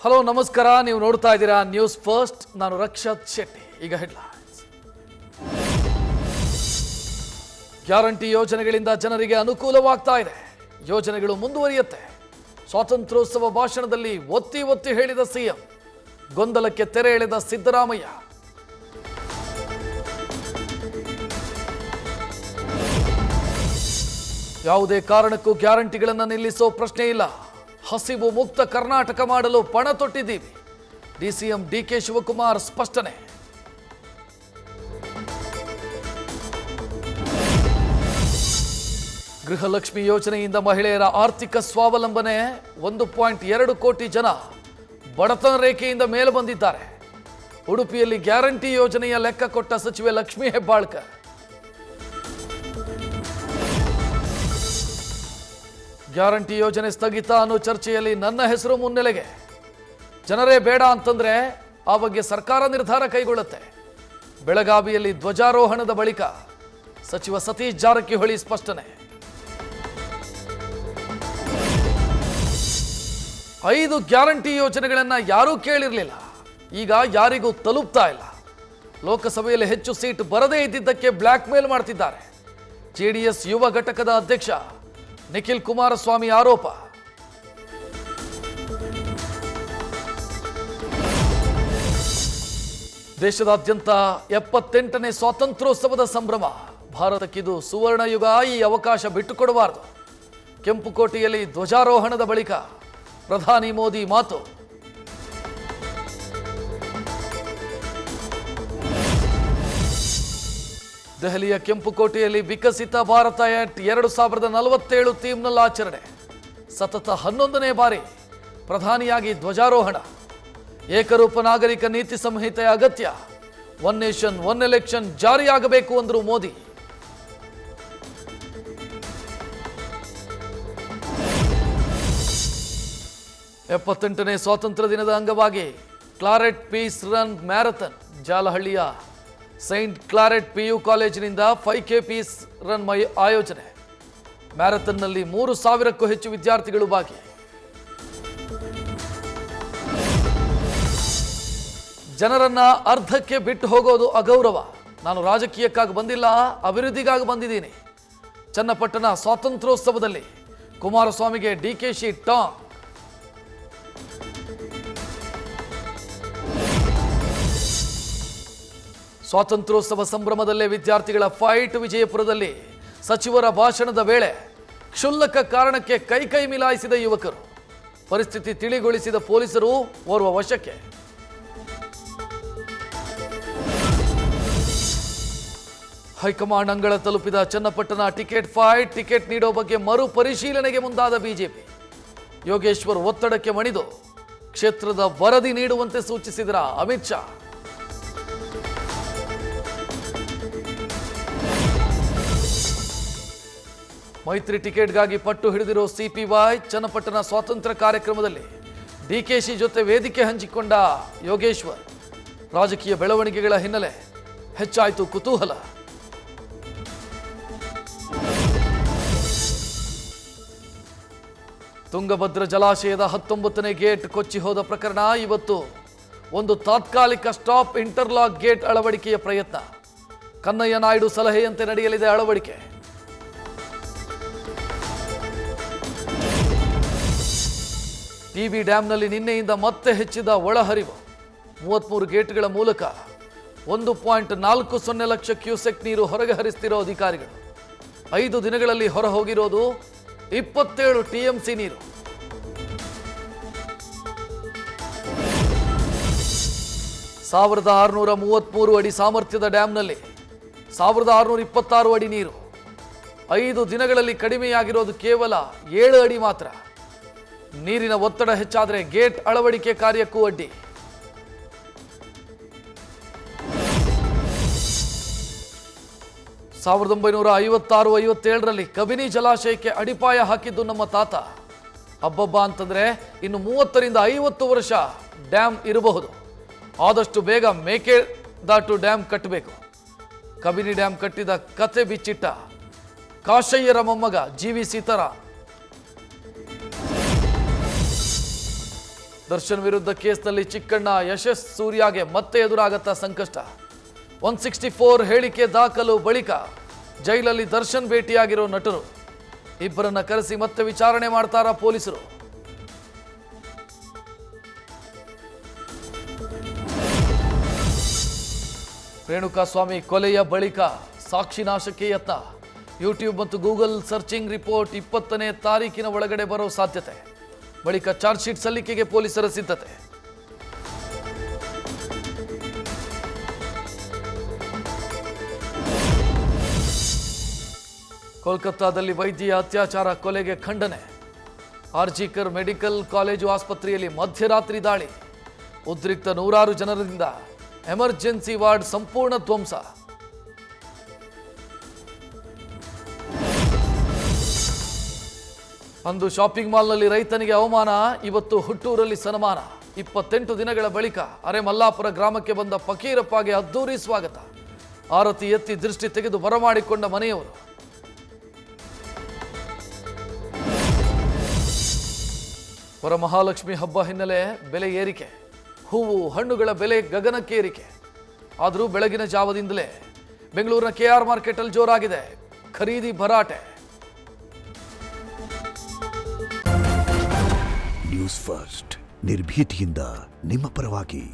Hello ನಮಸ್ಕಾರ, ನೀವು ನೋಡ್ತಾ ಇದ್ದೀರಾ ನ್ಯೂಸ್ ಫಸ್ಟ್. ನಾನು ರಕ್ಷತ್ ಶೆಟ್ಟಿ. ಈಗ ಹೆಡ್ಲೈನ್ಸ್. ಗ್ಯಾರಂಟಿ ಯೋಜನೆಗಳಿಂದ ಜನರಿಗೆ ಅನುಕೂಲವಾಗ್ತಾ ಇದೆ. ಯೋಜನೆಗಳು ಮುಂದುವರಿಯುತ್ತೆ. ಸ್ವಾತಂತ್ರ್ಯೋತ್ಸವ ಭಾಷಣದಲ್ಲಿ ಒತ್ತಿ ಒತ್ತಿ ಹೇಳಿದ ಸಿಎಂ. ಗೊಂದಲಕ್ಕೆ ತೆರೆ ಎಳೆದ ಸಿದ್ದರಾಮಯ್ಯ. ಯಾವುದೇ ಕಾರಣಕ್ಕೂ ಗ್ಯಾರಂಟಿಗಳನ್ನು ನಿಲ್ಲಿಸೋ ಪ್ರಶ್ನೆ ಇಲ್ಲ. ಹಸಿವು ಮುಕ್ತ ಕರ್ನಾಟಕ ಮಾಡಲು ಪಣ ತೊಟ್ಟಿದ್ದೀವಿ. ಡಿಸಿಎಂ ಡಿಕೆ ಶಿವಕುಮಾರ್ ಸ್ಪಷ್ಟನೆ. ಗೃಹಲಕ್ಷ್ಮಿ ಯೋಜನೆಯಿಂದ ಮಹಿಳೆಯರ ಆರ್ಥಿಕ ಸ್ವಾವಲಂಬನೆ. 1.2 ಕೋಟಿ ಜನ ಬಡತನ ರೇಖೆಯಿಂದ ಮೇಲೆ ಬಂದಿದ್ದಾರೆ. ಉಡುಪಿಯಲ್ಲಿ ಗ್ಯಾರಂಟಿ ಯೋಜನೆಯ ಲೆಕ್ಕ ಕೊಟ್ಟ ಸಚಿವೆ ಲಕ್ಷ್ಮೀ ಹೆಬ್ಬಾಳ್ಕರ್. ಗ್ಯಾರಂಟಿ ಯೋಜನೆ ಸ್ಥಗಿತ ಅನ್ನೋ ಚರ್ಚೆಯಲ್ಲಿ ನನ್ನ ಹೆಸರು ಮುನ್ನೆಲೆಗೆ. ಜನರೇ ಬೇಡ ಅಂತಂದ್ರೆ ಆ ಬಗ್ಗೆ ಸರ್ಕಾರ ನಿರ್ಧಾರ ಕೈಗೊಳ್ಳುತ್ತೆ. ಬೆಳಗಾವಿಯಲ್ಲಿ ಧ್ವಜಾರೋಹಣದ ಬಳಿಕ ಸಚಿವ ಸತೀಶ್ ಜಾರಕಿಹೊಳಿ ಸ್ಪಷ್ಟನೆ. 5 ಗ್ಯಾರಂಟಿ ಯೋಜನೆಗಳನ್ನ ಯಾರೂ ಕೇಳಿರಲಿಲ್ಲ. ಈಗ ಯಾರಿಗೂ ತಲುಪ್ತಾ ಇಲ್ಲ. ಲೋಕಸಭೆಯಲ್ಲಿ ಹೆಚ್ಚು ಸೀಟ್ ಬರದೇ ಇದ್ದಿದ್ದಕ್ಕೆ ಬ್ಲ್ಯಾಕ್ ಮೇಲ್ ಮಾಡ್ತಿದ್ದಾರೆ. ಜೆಡಿಎಸ್ ಯುವ ಘಟಕದ ಅಧ್ಯಕ್ಷ ನಿಖಿಲ್ ಕುಮಾರಸ್ವಾಮಿ ಆರೋಪ. ದೇಶದಾದ್ಯಂತ 78ನೇ ಸ್ವಾತಂತ್ರ್ಯೋತ್ಸವದ ಸಂಭ್ರಮ. ಭಾರತಕ್ಕಿದು ಸುವರ್ಣ ಯುಗ. ಈ ಅವಕಾಶ ಬಿಟ್ಟುಕೊಡಬಾರದು. ಕೆಂಪುಕೋಟೆಯಲ್ಲಿ ಧ್ವಜಾರೋಹಣದ ಬಳಿಕ ಪ್ರಧಾನಿ ಮೋದಿ ಮಾತು. ದೆಹಲಿಯ ಕೆಂಪುಕೋಟೆಯಲ್ಲಿ ವಿಕಸಿತ ಭಾರತ ಎಟ್ 2047 ಥೀಮ್ನಲ್ಲಿ ಆಚರಣೆ. ಸತತ 11ನೇ ಬಾರಿ ಪ್ರಧಾನಿಯಾಗಿ ಧ್ವಜಾರೋಹಣ. ಏಕರೂಪ ನಾಗರಿಕ ನೀತಿ ಸಂಹಿತೆ ಅಗತ್ಯ. 1 ನೇಷನ್ 1 ಎಲೆಕ್ಷನ್ ಜಾರಿಯಾಗಬೇಕು ಅಂದ್ರು ಮೋದಿ. ನೇ ಸ್ವಾತಂತ್ರ್ಯ ದಿನದ ಅಂಗವಾಗಿ ಕ್ಲಾರೆಟ್ ಪೀಸ್ ರನ್ ಮ್ಯಾರಥಾನ್. ಜಾಲಹಳ್ಳಿಯ ಸೈಂಟ್ ಕ್ಲಾರೆಟ್ PU ಕಾಲೇಜಿನಿಂದ 5K ಪೀಸ್ ರನ್ ಆಯೋಜನೆ. ಮ್ಯಾರಥಾನ್ನಲ್ಲಿ 3,000ಕ್ಕೂ ಹೆಚ್ಚು ವಿದ್ಯಾರ್ಥಿಗಳು ಭಾಗಿ. ಜನರನ್ನ ಅರ್ಧಕ್ಕೆ ಬಿಟ್ಟು ಹೋಗೋದು ಅಗೌರವ. ನಾನು ರಾಜಕೀಯಕ್ಕಾಗಿ ಬಂದಿಲ್ಲ, ಅಭಿವೃದ್ಧಿಗಾಗಿ ಬಂದಿದ್ದೀನಿ. ಚನ್ನಪಟ್ಟಣ ಸ್ವಾತಂತ್ರ್ಯೋತ್ಸವದಲ್ಲಿ ಕುಮಾರಸ್ವಾಮಿಗೆ ಡಿಕೆಶಿ ಟಾಂಗ್. ಸ್ವಾತಂತ್ರ್ಯೋತ್ಸವ ಸಂಭ್ರಮದಲ್ಲೇ ವಿದ್ಯಾರ್ಥಿಗಳ ಫೈಟ್. ವಿಜಯಪುರದಲ್ಲಿ ಸಚಿವರ ಭಾಷಣದ ವೇಳೆ ಕ್ಷುಲ್ಲಕ ಕಾರಣಕ್ಕೆ ಕೈ ಮಿಲಾಯಿಸಿದ ಯುವಕರು. ಪರಿಸ್ಥಿತಿ ತಿಳಿಗೊಳಿಸಿದ ಪೊಲೀಸರು ಓರ್ವ ವಶಕ್ಕೆ. ಹೈಕಮಾಂಡ್ ಅಂಗಳ ತಲುಪಿದ ಚನ್ನಪಟ್ಟಣ ಟಿಕೆಟ್ ಫೈಟ್. ಟಿಕೆಟ್ ನೀಡೋ ಬಗ್ಗೆ ಮರು ಪರಿಶೀಲನೆಗೆ ಮುಂದಾದ ಬಿಜೆಪಿ. ಯೋಗೇಶ್ವರ್ ಒತ್ತಡಕ್ಕೆ ಮಣಿದು ಕ್ಷೇತ್ರದ ವರದಿ ನೀಡುವಂತೆ ಸೂಚಿಸಿದ ಅಮಿತ್ ಶಾ. ಮೈತ್ರಿ ಟಿಕೆಟ್ಗಾಗಿ ಪಟ್ಟು ಹಿಡಿದಿರೋ CPY. ಚನ್ನಪಟ್ಟಣ ಸ್ವಾತಂತ್ರ್ಯ ಕಾರ್ಯಕ್ರಮದಲ್ಲಿ ಡಿಕೆಶಿ ಜೊತೆ ವೇದಿಕೆ ಹಂಚಿಕೊಂಡ ಯೋಗೇಶ್ವರ್. ರಾಜಕೀಯ ಬೆಳವಣಿಗೆಗಳ ಹಿನ್ನೆಲೆ ಹೆಚ್ಚಾಯಿತು ಕುತೂಹಲ. ತುಂಗಭದ್ರಾ ಜಲಾಶಯದ 19ನೇ ಗೇಟ್ ಕೊಚ್ಚಿ ಹೋದ ಪ್ರಕರಣ. ಇವತ್ತು ಒಂದು ತಾತ್ಕಾಲಿಕ ಸ್ಟಾಪ್ ಇಂಟರ್ಲಾಕ್ ಗೇಟ್ ಅಳವಡಿಕೆಯ ಪ್ರಯತ್ನ. ಕನ್ನಯ್ಯ ನಾಯ್ಡು ಸಲಹೆಯಂತೆ ನಡೆಯಲಿದೆ ಅಳವಡಿಕೆ. TB ಡ್ಯಾಂನಲ್ಲಿ ನಿನ್ನೆಯಿಂದ ಮತ್ತೆ ಹೆಚ್ಚಿದ ಒಳಹರಿವು. 33 ಗೇಟ್ಗಳ ಮೂಲಕ 1.40 ಲಕ್ಷ ಕ್ಯೂಸೆಕ್ ನೀರು ಹೊರಗೆ ಹರಿಸ್ತಿರೋ ಅಧಿಕಾರಿಗಳು. 5 ದಿನಗಳಲ್ಲಿ ಹೊರ ಹೋಗಿರೋದು 27 TMC ನೀರು. ಸಾವಿರದ 633 ಅಡಿ ಸಾಮರ್ಥ್ಯದ ಡ್ಯಾಂನಲ್ಲಿ 1626 ಅಡಿ ನೀರು. 5 ದಿನಗಳಲ್ಲಿ ಕಡಿಮೆಯಾಗಿರೋದು ಕೇವಲ 7 ಅಡಿ ಮಾತ್ರ. ನೀರಿನ ಒತ್ತಡ ಹೆಚ್ಚಾದರೆ ಗೇಟ್ ಅಳವಡಿಕೆ ಕಾರ್ಯಕ್ಕೂ ಅಡ್ಡಿ. ಸಾವಿರದ 1956-57ರಲ್ಲಿ ಕಬಿನಿ ಜಲಾಶಯಕ್ಕೆ ಅಡಿಪಾಯ ಹಾಕಿದ್ದು ನಮ್ಮ ತಾತ. ಅಬ್ಬಬ್ಬ ಅಂತಂದ್ರೆ ಇನ್ನು 30ರಿಂದ 50 ವರ್ಷ ಡ್ಯಾಮ್ ಇರಬಹುದು. ಆದಷ್ಟು ಬೇಗ ಮೇಕೆದಾಟು ಡ್ಯಾಮ್ ಕಟ್ಟಬೇಕು. ಕಬಿನಿ ಡ್ಯಾಮ್ ಕಟ್ಟಿದ ಕತೆ ಬಿಚ್ಚಿಟ್ಟ ಕಾಶಯ್ಯರ ಮೊಮ್ಮಗ GV ಸೀತಾರಾಮ್. ದರ್ಶನ್ ವಿರುದ್ಧ ಕೇಸ್ನಲ್ಲಿ ಚಿಕ್ಕಣ್ಣ ಯಶಸ್ ಸೂರ್ಯಗೆ ಮತ್ತೆ ಎದುರಾಗತ್ತಾ ಸಂಕಷ್ಟ. 164 ಹೇಳಿಕೆ ದಾಖಲು ಬಳಿಕ ಜೈಲಲ್ಲಿ ದರ್ಶನ್ ಭೇಟಿಯಾಗಿರೋ ನಟರು. ಇಬ್ಬರನ್ನ ಕರೆಸಿ ಮತ್ತೆ ವಿಚಾರಣೆ ಮಾಡ್ತಾರಾ ಪೊಲೀಸರು. ರೇಣುಕಾಸ್ವಾಮಿ ಕೊಲೆಯ ಬಳಿಕ ಸಾಕ್ಷಿ ನಾಶಕ್ಕೆ ಯತ್ನ. ಯೂಟ್ಯೂಬ್ ಮತ್ತು ಗೂಗಲ್ ಸರ್ಚಿಂಗ್ ರಿಪೋರ್ಟ್ 20ನೇ ತಾರೀಕಿನ ಒಳಗಡೆ ಬರೋ ಸಾಧ್ಯತೆ. ಬಳಿಕ ಚಾರ್ಜ್ ಶೀಟ್ ಸಲ್ಲಿಕೆಗೆ ಪೊಲೀಸರ ಸಿದ್ಧತೆ. ಕೋಲ್ಕತ್ತಾದಲ್ಲಿ ವೈದ್ಯ ಅತ್ಯಾಚಾರ ಕೊಲೆಗೆ ಖಂಡನೆ. ಆರ್ಜಿಕರ್ ಮೆಡಿಕಲ್ ಕಾಲೇಜು ಆಸ್ಪತ್ರೆಯಲ್ಲಿ ಮಧ್ಯರಾತ್ರಿ ದಾಳಿ. ಉದ್ರಿಕ್ತ 100 ಜನರಿಂದ ಎಮರ್ಜೆನ್ಸಿ ವಾರ್ಡ್ ಸಂಪೂರ್ಣ ಧ್ವಂಸ. ಅಂದು ಶಾಪಿಂಗ್ ಮಾಲ್ನಲ್ಲಿ ರೈತನಿಗೆ ಅವಮಾನ, ಇವತ್ತು ಹುಟ್ಟೂರಲ್ಲಿ ಸನ್ಮಾನ. 28 ದಿನಗಳ ಬಳಿಕ ಅರೆಮಲ್ಲಾಪುರ ಗ್ರಾಮಕ್ಕೆ ಬಂದ ಫಕೀರಪ್ಪಗೆ ಅದ್ದೂರಿ ಸ್ವಾಗತ. ಆರತಿ ಎತ್ತಿ ದೃಷ್ಟಿ ತೆಗೆದು ಬರಮಾಡಿಕೊಂಡ ಮನೆಯವರು. ವರಮಹಾಲಕ್ಷ್ಮಿ ಹಬ್ಬ ಹಿನ್ನೆಲೆ ಬೆಲೆ ಏರಿಕೆ. ಹೂವು ಹಣ್ಣುಗಳ ಬೆಲೆ ಗಗನಕ್ಕೇರಿಕೆ. ಆದರೂ ಬೆಳಗಿನ ಜಾವದಿಂದಲೇ ಬೆಂಗಳೂರಿನ KR ಮಾರ್ಕೆಟಲ್ಲಿ ಜೋರಾಗಿದೆ ಖರೀದಿ ಭರಾಟೆ. ನ್ಯೂಸ್ ಫಸ್ಟ್ ನಿರ್ಭೀತಿಯಿಂದ ನಿಮ್ಮ ಪರವಾಗಿ.